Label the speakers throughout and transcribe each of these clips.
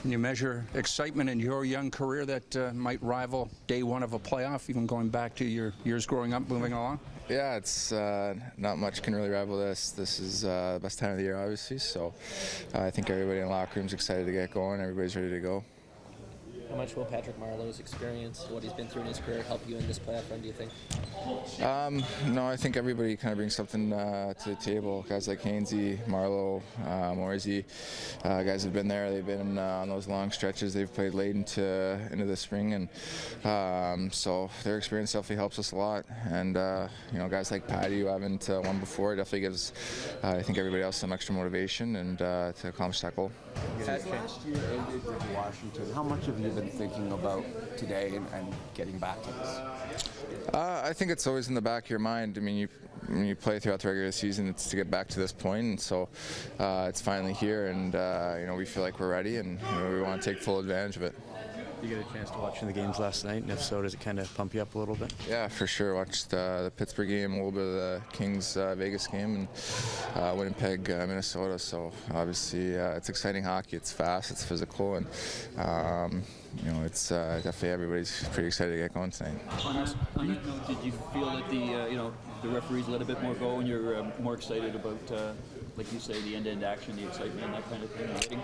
Speaker 1: Can you measure excitement in your young career that might rival day one of a playoff, even going back to your years growing up, moving along?
Speaker 2: Yeah, it's not much can really rival this. This is the best time of the year, obviously. So I think everybody in the locker room is excited to get going. Everybody's ready to go.
Speaker 3: How much will Patrick Marleau's experience, what he's been through in his career, help you in this playoff run, do you think?
Speaker 2: No, I think everybody kind of brings something to the table. Guys like Hainsey, Marleau, Morsey, guys have been there. They've been on those long stretches. They've played late into the spring, and so their experience definitely helps us a lot. And guys like Patty, who haven't won before, definitely gives I think everybody else some extra motivation and to accomplish that goal.
Speaker 4: Last year ended with Washington. How much have you been thinking about today and getting back to this?
Speaker 2: I think it's always in the back of your mind. I mean, when you play throughout the regular season, it's to get back to this point, and so it's finally here, and we feel like we're ready, and we want to take full advantage of it.
Speaker 5: You get a chance to watch the games last night, and if so, does it kind of pump you up a little bit?
Speaker 2: Yeah, for sure. Watched the Pittsburgh game, a little bit of the Kings Vegas game, and Winnipeg, Minnesota. So obviously, it's exciting hockey. It's fast, it's physical, and it's definitely everybody's pretty excited to get going tonight.
Speaker 6: On that note, did you feel that the referees let a bit more go, and you're more excited about, like you say, the end-to-end action, the excitement, and that kind of thing?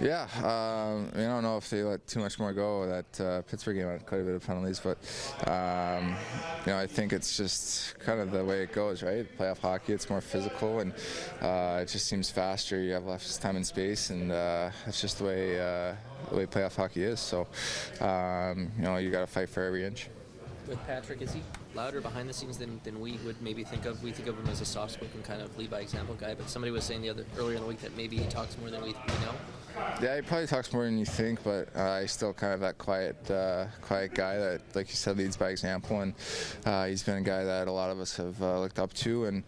Speaker 2: Yeah, I don't know if they let too much more go. That Pittsburgh game had quite a bit of penalties, but I think it's just kind of the way it goes, right? Playoff hockey, it's more physical, and it just seems faster. You have less time and space, and that's just the way playoff hockey is. So, you got to fight for every inch.
Speaker 3: With Patrick, is he louder behind the scenes than we would maybe think of? We think of him as a soft-spoken kind of lead-by-example guy, but somebody was saying earlier in the week that maybe he talks more than we know.
Speaker 2: Yeah, he probably talks more than you think, but he's still kind of that quiet guy that, like you said, leads by example, and he's been a guy that a lot of us have looked up to, and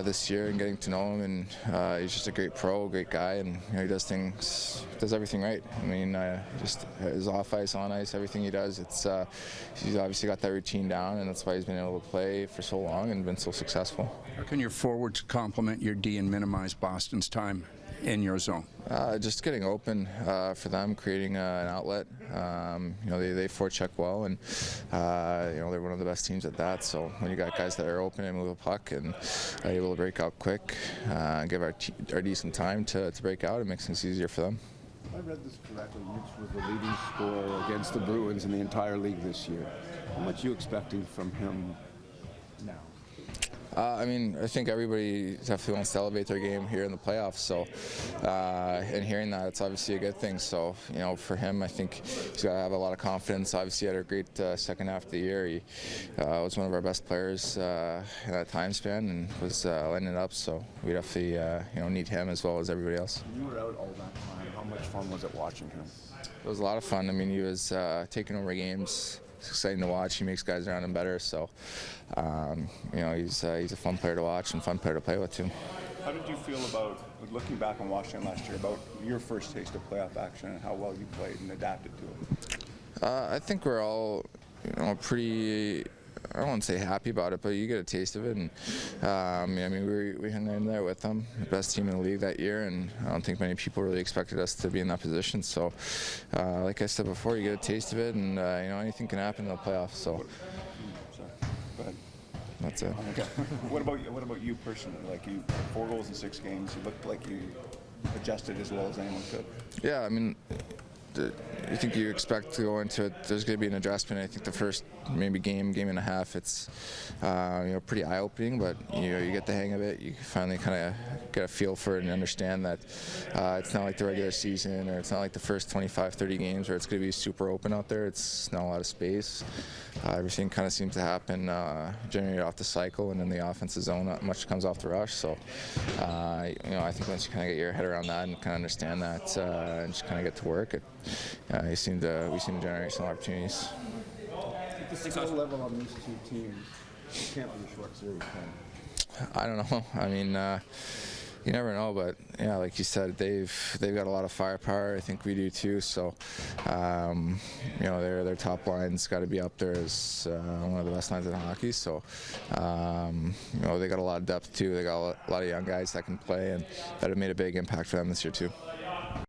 Speaker 2: this year, and getting to know him, and he's just a great pro, great guy, and he does everything right. I mean, just his off ice, on ice, everything he does, he's obviously got that routine down, and that's why he's been able to play for so long and been so successful.
Speaker 1: How can your forwards complement your D and minimize Boston's time in your zone?
Speaker 2: Just getting open for them, creating an outlet. They forecheck well, and they're one of the best teams at that. So when you got guys that are open and move a puck and are able to break out quick, give our D some time to break out, it makes things easier for them.
Speaker 4: If I read this correctly, Mitch was the leading scorer against the Bruins in the entire league this year. How much are you expecting from him now?
Speaker 2: I think everybody definitely wants to elevate their game here in the playoffs. So, and hearing that, it's obviously a good thing. So, for him, I think he's got to have a lot of confidence. Obviously, he had a great second half of the year. He was one of our best players in that time span and was lighting it up. So, we definitely, need him as well as everybody else.
Speaker 4: You were out all that time. How much fun was it watching him?
Speaker 2: It was a lot of fun. I mean, he was taking over games. It's exciting to watch. He makes guys around him better. So, he's a fun player to watch and fun player to play with too.
Speaker 7: How did you feel about, looking back on Washington last year, about your first taste of playoff action and how well you played and adapted to it?
Speaker 2: I think we're all, pretty. I don't want to say happy about it, but you get a taste of it, and we hung in there with them, the best team in the league that year, and I don't think many people really expected us to be in that position. So, like I said before, you get a taste of it, and anything can happen in the playoffs. So,
Speaker 7: sorry, go ahead.
Speaker 2: That's it.
Speaker 7: Okay. What about you personally? Like, you 4 goals in 6 games. You looked like you adjusted as well as anyone could.
Speaker 2: Yeah, I mean, I think you expect to go into it. There's going to be an adjustment. I think the first maybe game and a half, it's pretty eye-opening, but you get the hang of it. You finally kind of get a feel for it and understand that it's not like the regular season, or it's not like the first 25, 30 games where it's going to be super open out there. It's not a lot of space. Everything kind of seems to happen generally off the cycle, and in the offensive zone, not much comes off the rush. So, I think once you kind of get your head around that and kind of understand that and just kind of get to work, we seem to generate some opportunities.
Speaker 4: At the skill level on these two teams, it can't be a short series.
Speaker 2: I don't know. I mean, you never know, but yeah, like you said, they've got a lot of firepower. I think we do too. So, their top line's got to be up there as one of the best lines in hockey. So, they got a lot of depth too. They got a lot of young guys that can play, and that have made a big impact for them this year too.